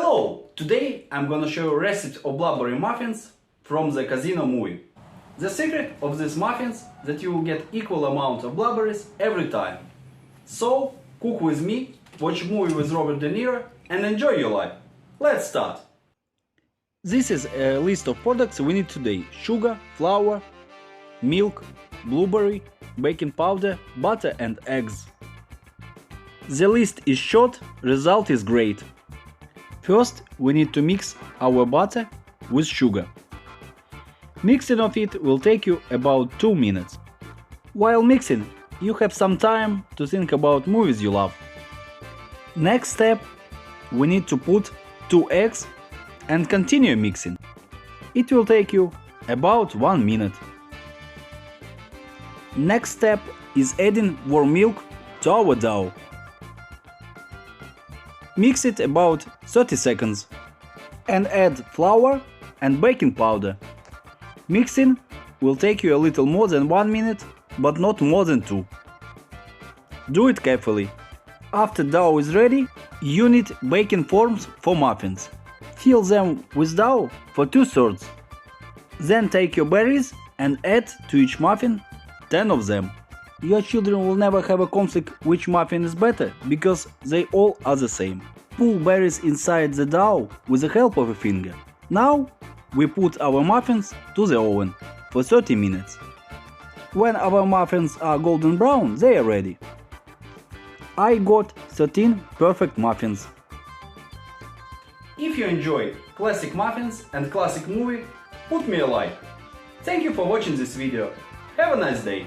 Hello! Today I'm gonna show you a recipe of blueberry muffins from the Casino movie. The secret of these muffins that you will get equal amount of blueberries every time. So, cook with me, watch movie with Robert De Niro and enjoy your life. Let's start! This is a list of products we need today. Sugar, flour, milk, blueberry, baking powder, butter and eggs. The list is short, result is great. First, we need to mix our butter with sugar. Mixing of it will take you about 2 minutes. While mixing, you have some time to think about movies you love. Next step, we need to put 2 eggs and continue mixing. It will take you about 1 minute. Next step is adding warm milk to our dough. Mix it about 30 seconds and add flour and baking powder. Mixing will take you a little more than 1 minute, but not more than 2. Do it carefully. After dough is ready, you need baking forms for muffins. Fill them with dough for 2/3. Then take your berries and add to each muffin 10 of them. Your children will never have a conflict which muffin is better, because they all are the same. Pull berries inside the dough with the help of a finger. Now we put our muffins to the oven for 30 minutes. When our muffins are golden brown, they are ready. I got 13 perfect muffins. If you enjoy classic muffins and classic movie, put me a like. Thank you for watching this video. Have a nice day!